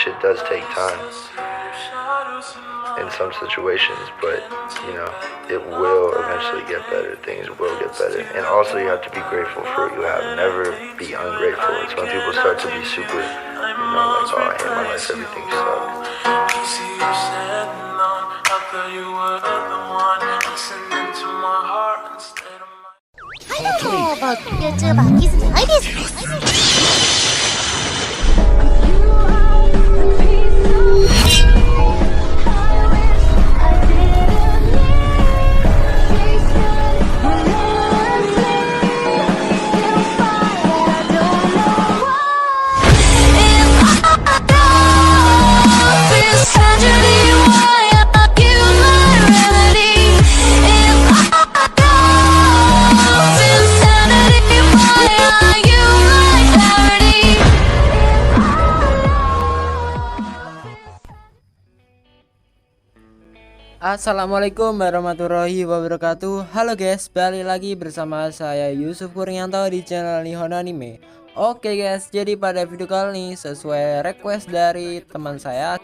shit does take time in some situations, but you know, it will eventually get better. Things will get better. And also you have to be grateful for what you have. Never be ungrateful. It's when people start to be super, you know, like, oh, I hate my life, everything Assalamualaikum warahmatullahi wabarakatuh. Halo guys, balik lagi bersama saya Yusuf Kurnianto di channel Nihon Anime. Oke guys, jadi pada video kali ini sesuai request dari teman saya,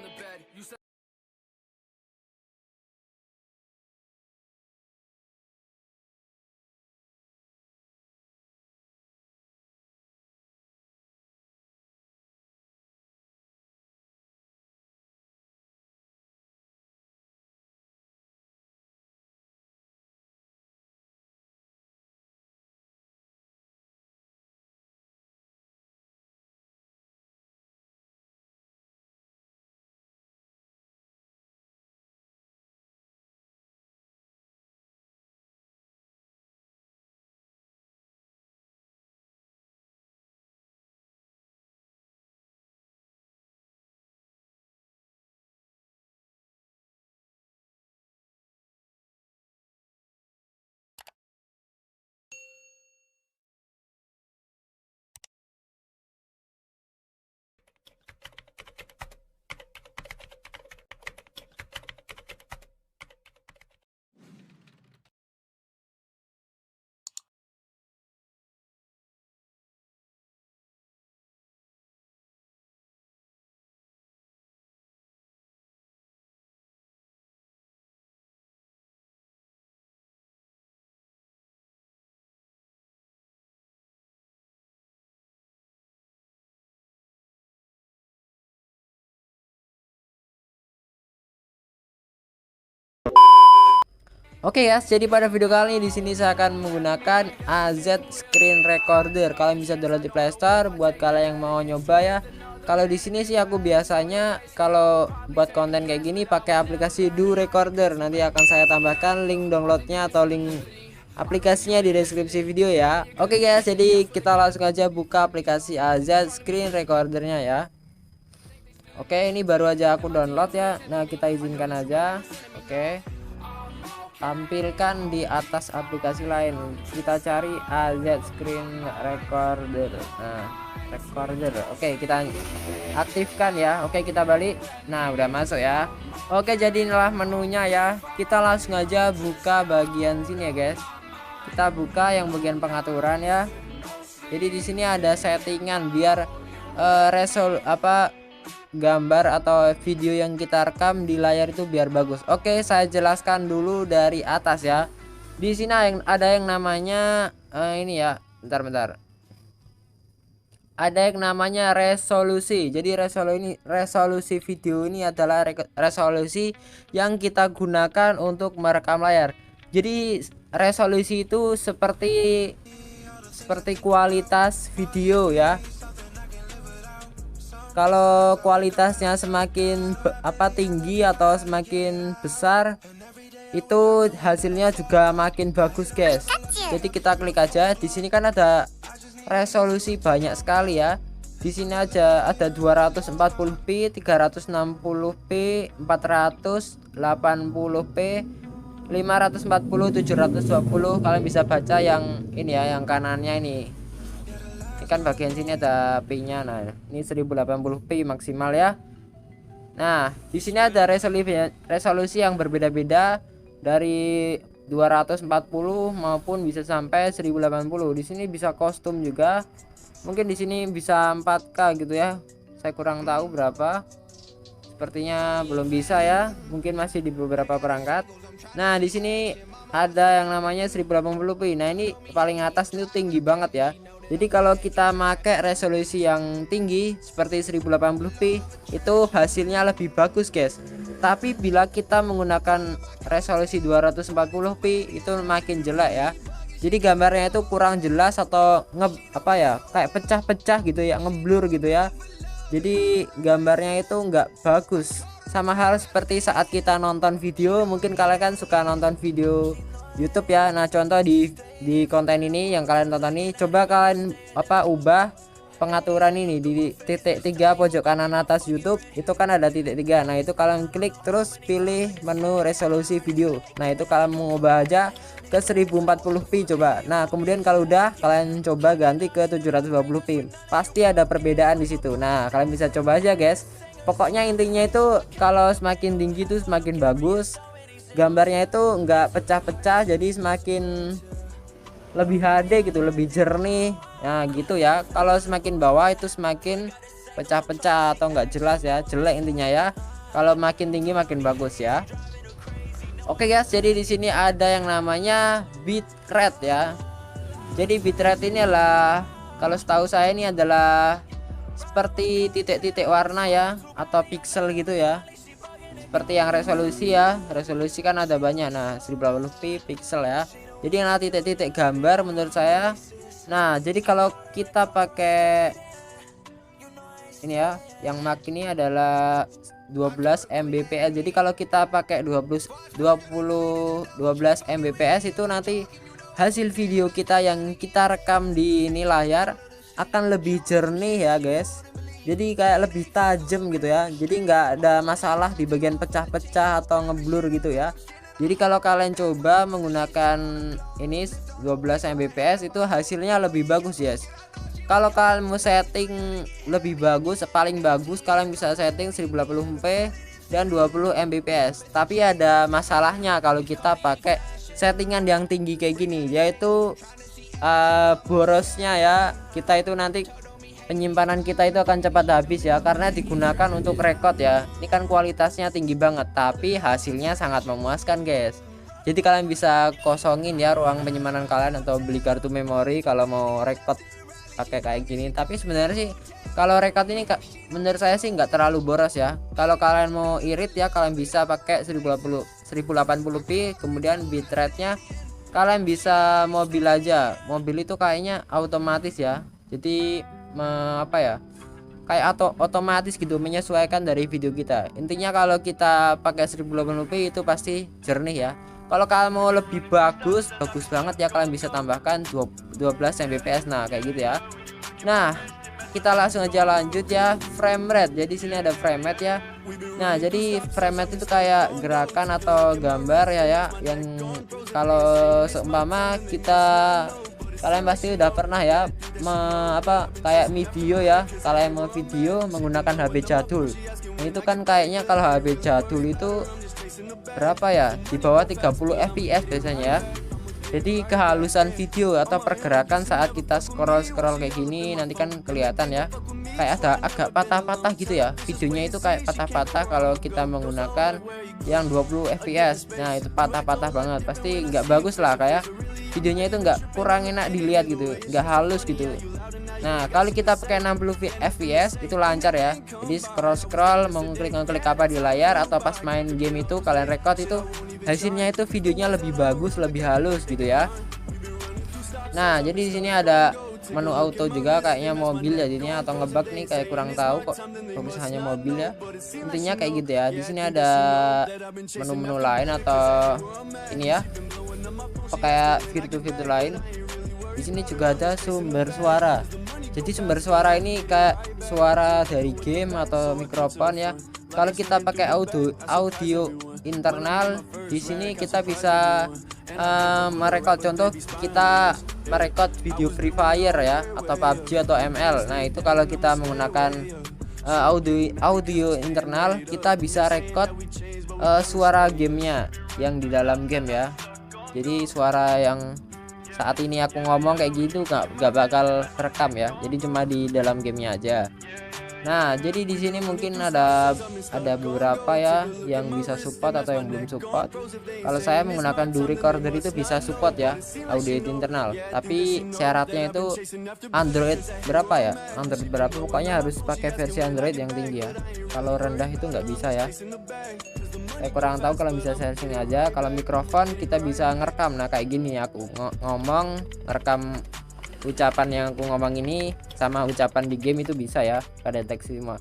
oke guys, jadi pada video kali ini di sini saya akan menggunakan AZ Screen Recorder. Kalian bisa download di Play Store buat kalian yang mau nyoba ya. Kalau di sini sih aku biasanya kalau buat konten kayak gini pakai aplikasi Do Recorder. Nanti akan saya tambahkan link downloadnya atau link aplikasinya di deskripsi video ya. Oke guys, jadi kita langsung aja buka aplikasi AZ Screen Recordernya ya. Oke, ini baru aja aku download ya. Nah, kita izinkan aja. Oke, tampilkan di atas aplikasi lain, kita cari AZ Screen Recorder. Nah, recorder. Oke, kita aktifkan ya. Oke, kita balik. Nah, udah masuk ya. Oke, jadi inilah menunya ya. Kita langsung aja buka bagian sini ya guys. Kita buka yang bagian pengaturan ya. Jadi di sini ada settingan biar gambar atau video yang kita rekam di layar itu biar bagus. Oke, saya jelaskan dulu dari atas ya. Di sini ada yang namanya ini ya, bentar. Ada yang namanya resolusi. Jadi resolusi video ini adalah resolusi yang kita gunakan untuk merekam layar. Jadi resolusi itu seperti kualitas video ya. Kalau kualitasnya semakin tinggi atau semakin besar, itu hasilnya juga makin bagus guys. Jadi kita klik aja. Di sini kan ada resolusi banyak sekali ya. Di sini aja ada 240p, 360p, 480p, 540, 720. Kalian bisa baca yang ini ya, yang kanannya ini. Kan bagian sini ada P-nya. Nah, ini 1080p maksimal ya. Nah, di sini ada resolusi yang berbeda-beda dari 240 maupun bisa sampai 1080. Di sini bisa kostum juga. Mungkin di sini bisa 4K gitu ya. Saya kurang tahu berapa. sepertinya belum bisa ya, mungkin masih di beberapa perangkat. Nah di sini ada yang namanya 1080p. Nah ini paling atas itu tinggi banget ya. Jadi kalau kita pakai resolusi yang tinggi seperti 1080p itu hasilnya lebih bagus guys. Tapi bila kita menggunakan resolusi 240p itu makin jelek ya. Jadi gambarnya itu kurang jelas atau kayak pecah-pecah gitu ya, ngeblur gitu ya. Jadi gambarnya itu enggak bagus. Sama hal seperti saat kita nonton video, mungkin kalian kan suka nonton video YouTube ya. Nah contoh di konten ini yang kalian tonton ini, coba kalian ubah pengaturan ini di titik 3 pojok kanan atas YouTube, itu kan ada titik 3. Nah itu kalian klik terus pilih menu resolusi video. Nah itu kalian mengubah aja ke 1040p coba. Nah kemudian kalau udah, kalian coba ganti ke 720p, pasti ada perbedaan di situ. Nah kalian bisa coba aja guys. Pokoknya intinya itu kalau semakin tinggi itu semakin bagus, gambarnya itu enggak pecah-pecah, jadi semakin lebih HD gitu, lebih jernih. Nah gitu ya. Kalau semakin bawah itu semakin pecah-pecah atau enggak jelas ya, jelek intinya ya. Kalau makin tinggi makin bagus ya. Oke guys, jadi di sini ada yang namanya bitrate ya. Jadi bitrate ini adalah, kalau setahu saya ini adalah seperti titik-titik warna ya, atau pixel gitu ya. Seperti yang resolusi ya, resolusi kan ada banyak. Nah 1080p pixel ya. Jadi yang titik-titik gambar menurut saya. Nah jadi kalau kita pakai ini ya, yang Mac ini adalah 12 Mbps. Jadi kalau kita pakai 12 Mbps itu nanti hasil video kita yang kita rekam di ini layar akan lebih jernih ya guys. Jadi kayak lebih tajam gitu ya. Jadi nggak ada masalah di bagian pecah-pecah atau ngeblur gitu ya. Jadi kalau kalian coba menggunakan ini 12 Mbps itu hasilnya lebih bagus guys. Kalau kalian mau setting lebih bagus, paling bagus kalian bisa setting 1080p dan 20 Mbps. Tapi ada masalahnya kalau kita pakai settingan yang tinggi kayak gini, yaitu borosnya ya. Kita itu nanti penyimpanan kita itu akan cepat habis ya, karena digunakan untuk record ya. Ini kan kualitasnya tinggi banget, tapi hasilnya sangat memuaskan guys. Jadi kalian bisa kosongin ya ruang penyimpanan kalian atau beli kartu memori kalau mau record pakai kayak gini. Tapi sebenarnya sih kalau record ini menurut saya sih nggak terlalu boros ya. Kalau kalian mau irit ya, kalian bisa pakai 1080p, kemudian bitrate-nya kalian bisa mobil aja. Mobil itu kayaknya otomatis ya. Jadi kayak otomatis gitu, menyesuaikan dari video kita. Intinya kalau kita pakai 1080p itu pasti jernih ya. Kalau kalian mau lebih bagus banget ya, kalian bisa tambahkan 12 Mbps. Nah kayak gitu ya. Nah kita langsung aja lanjut ya, frame rate. Jadi sini ada frame rate ya. Nah jadi frame rate itu kayak gerakan atau gambar ya, yang kalau seumpama kalian pasti udah pernah ya kayak video ya, kalian mau video menggunakan HP jadul. Nah, itu kan kayaknya kalau HP jadul itu berapa ya, di bawah 30 fps biasanya ya. Jadi kehalusan video atau pergerakan saat kita scroll kayak gini nanti kan kelihatan ya, kayak ada agak patah-patah gitu ya, videonya itu kayak patah-patah kalau kita menggunakan yang 20 fps. Nah itu patah-patah banget, pasti nggak bagus lah, kayak videonya itu kurang enak dilihat gitu, nggak halus gitu. Nah kalau kita pakai 60 fps itu lancar ya. Jadi scroll mengklik apa di layar atau pas main game itu kalian record itu hasilnya itu videonya lebih bagus, lebih halus gitu ya. Nah jadi di sini ada menu auto juga, kayaknya mobil ya jadinya, atau ngebug nih, kayak kurang tahu kok bisa hanya mobil ya. Intinya kayak gitu ya. Di sini ada menu-menu lain atau ini ya, kayak fitur-fitur lain. Di sini juga ada sumber suara. Jadi sumber suara ini kayak suara dari game atau mikrofon ya. Kalau kita pakai audio internal, di sini kita bisa merekod. Contoh kita merekod video Free Fire ya, atau PUBG atau ML. Nah itu kalau kita menggunakan audio internal, kita bisa record suara gamenya yang di dalam game ya. Jadi suara yang saat ini aku ngomong kayak gitu nggak bakal terekam ya, jadi cuma di dalam gamenya aja. Nah, jadi di sini mungkin ada beberapa ya yang bisa support atau yang belum support. Kalau saya menggunakan do recorder itu bisa support ya, audio internal. Tapi syaratnya itu Android berapa ya? Android berapa? Pokoknya harus pakai versi Android yang tinggi ya. Kalau rendah itu nggak bisa ya. Saya kurang tahu, kalau bisa searching aja. Kalau mikrofon kita bisa ngerekam. Nah, kayak gini ya, aku ngomong ngerekam ucapan yang aku ngomong ini sama ucapan di game itu bisa ya, kedeteksi semua.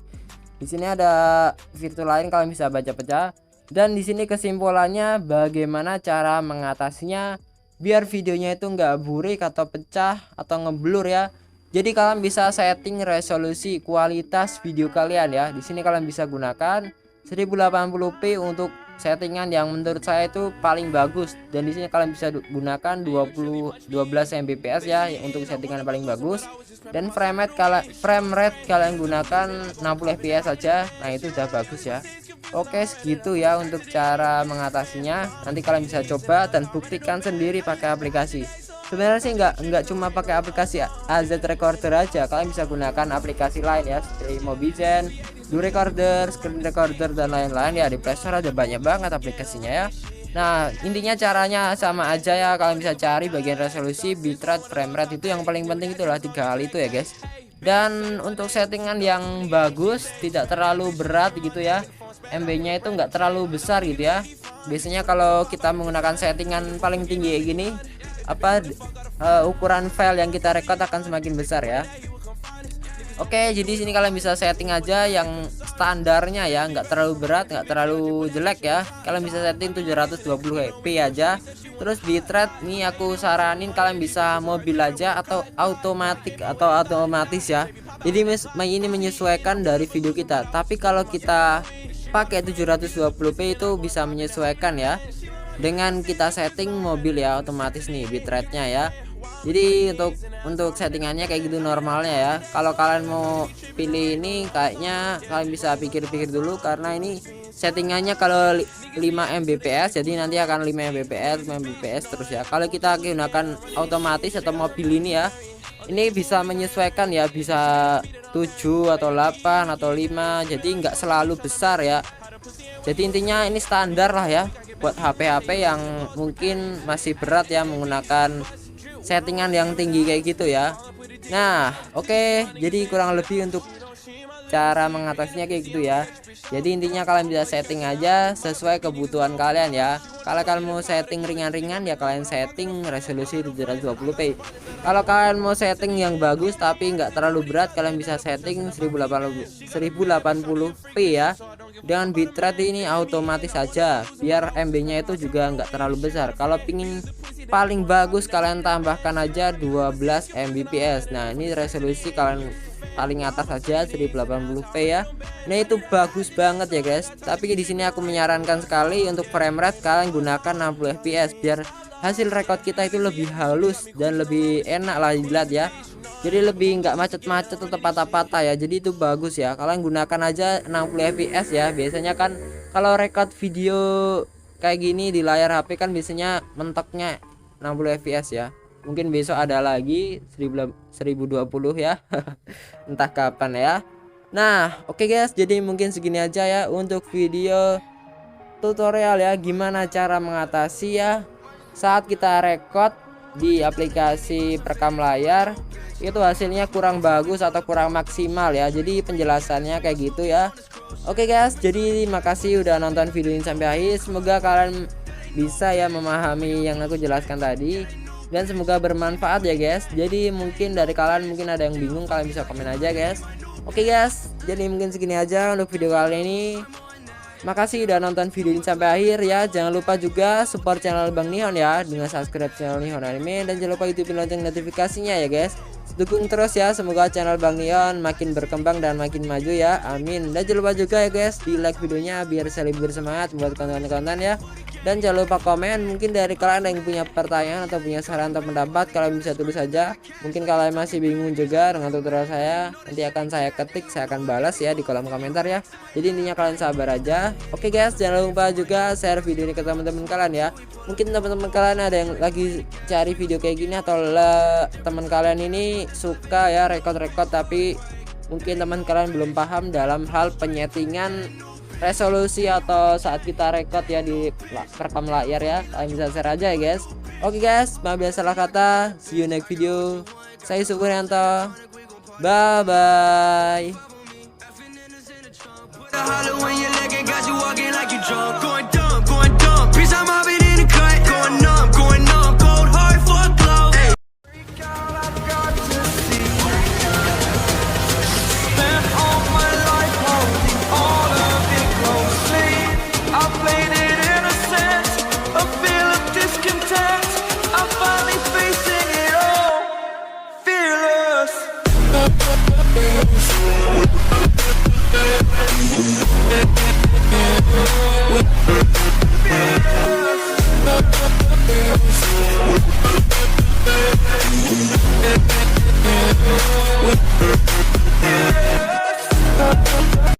Di sini ada fitur lain kalau bisa baca pecah, dan di sini kesimpulannya bagaimana cara mengatasinya biar videonya itu nggak burik atau pecah atau ngeblur ya. Jadi kalian bisa setting resolusi kualitas video kalian ya. Di sini kalian bisa gunakan 1080p untuk settingan yang menurut saya itu paling bagus, dan di sini kalian bisa gunakan 12 Mbps ya untuk settingan paling bagus, dan frame rate kalian gunakan 60 fps saja. Nah, itu udah bagus ya. Oke, segitu ya untuk cara mengatasinya. Nanti kalian bisa coba dan buktikan sendiri pakai aplikasi. Sebenarnya sih nggak cuma pakai aplikasi AZ Recorder aja, kalian bisa gunakan aplikasi lain ya, seperti Mobizen, do recorder, screen recorder, dan lain-lain ya. Di Play Store ada banyak banget aplikasinya ya. Nah, intinya caranya sama aja ya. Kalian bisa cari bagian resolusi, bitrate, frame rate, itu yang paling penting, itulah 3 hal itu ya guys. Dan untuk settingan yang bagus, tidak terlalu berat gitu ya, MB nya itu nggak terlalu besar gitu ya. Biasanya kalau kita menggunakan settingan paling tinggi kayak gini, ukuran file yang kita record akan semakin besar ya. Oke, jadi sini kalian bisa setting aja yang standarnya ya, nggak terlalu berat, nggak terlalu jelek ya. Kalian bisa setting 720p aja. Terus bitrate nih aku saranin kalian bisa mobil aja atau otomatis ya. Jadi ini menyesuaikan dari video kita. Tapi kalau kita pakai 720p itu bisa menyesuaikan ya, dengan kita setting mobil ya, otomatis nih bitrate-nya ya. Jadi untuk settingannya kayak gitu normalnya ya. Kalau kalian mau pilih ini, kayaknya kalian bisa pikir-pikir dulu, karena ini settingannya kalau 5 Mbps, jadi nanti akan 5 Mbps terus ya. Kalau kita gunakan otomatis atau mobil ini ya, ini bisa menyesuaikan ya, bisa 7 atau 8 atau 5, jadi nggak selalu besar ya. Jadi intinya ini standar lah ya buat HP-HP yang mungkin masih berat ya, menggunakan settingan yang tinggi kayak gitu ya. Nah, oke, jadi kurang lebih untuk cara mengatasinya kayak gitu ya. Jadi intinya kalian bisa setting aja sesuai kebutuhan kalian ya. Kalau kalian mau setting ringan-ringan ya kalian setting resolusi 720p. Kalau kalian mau setting yang bagus tapi nggak terlalu berat, kalian bisa setting 1080p ya. Dengan bitrate ini otomatis saja, biar MB nya itu juga nggak terlalu besar. Kalau pingin paling bagus kalian tambahkan aja 12 Mbps. Nah, ini resolusi kalian paling atas saja 1080p ya. Nah, itu bagus banget ya guys. Tapi di sini aku menyarankan sekali untuk frame rate kalian gunakan 60 fps biar hasil record kita itu lebih halus dan lebih enak lah dilihat ya. Jadi lebih nggak macet-macet atau patah-patah ya. Jadi itu bagus ya. Kalian gunakan aja 60 fps ya. Biasanya kan kalau record video kayak gini di layar HP kan biasanya mentoknya 60 fps ya. Mungkin besok ada lagi 1020 ya. Entah kapan ya. Nah, oke guys, jadi mungkin segini aja ya untuk video tutorial ya, gimana cara mengatasi ya saat kita record di aplikasi perekam layar itu hasilnya kurang bagus atau kurang maksimal ya. Jadi penjelasannya kayak gitu ya. Oke guys, jadi makasih udah nonton video ini sampai akhir. Semoga kalian bisa ya memahami yang aku jelaskan tadi, dan semoga bermanfaat ya guys. Jadi mungkin dari kalian mungkin ada yang bingung, kalian bisa komen aja guys. Oke guys, jadi mungkin segini aja untuk video kali ini. Makasih udah nonton video ini sampai akhir ya. Jangan lupa juga support channel Bang Nihon ya dengan subscribe channel Nihon Anime, dan jangan lupa hidupin lonceng notifikasinya ya guys. Dukung terus ya, semoga channel Bang Nihon makin berkembang dan makin maju ya, amin. Dan jangan lupa juga ya guys di like videonya biar saya lebih bersemangat buat konten-konten ya. Dan jangan lupa komen, mungkin dari kalian yang punya pertanyaan atau punya saran atau pendapat, kalian bisa tulis saja. Mungkin kalian masih bingung juga dengan tutorial saya, nanti akan saya ketik, saya akan balas ya di kolom komentar ya. Jadi intinya kalian sabar aja. Oke guys, jangan lupa juga share video ini ke teman-teman kalian ya. Mungkin teman-teman kalian ada yang lagi cari video kayak gini, atau teman kalian ini suka ya record-record tapi mungkin teman kalian belum paham dalam hal penyetingan resolusi atau saat kita record ya di rekam layar ya. Kalian bisa share aja ya guys. Oke guys, maaf ya salah kata. See you next video. Saya Supriyanto. Bye bye. Yeah.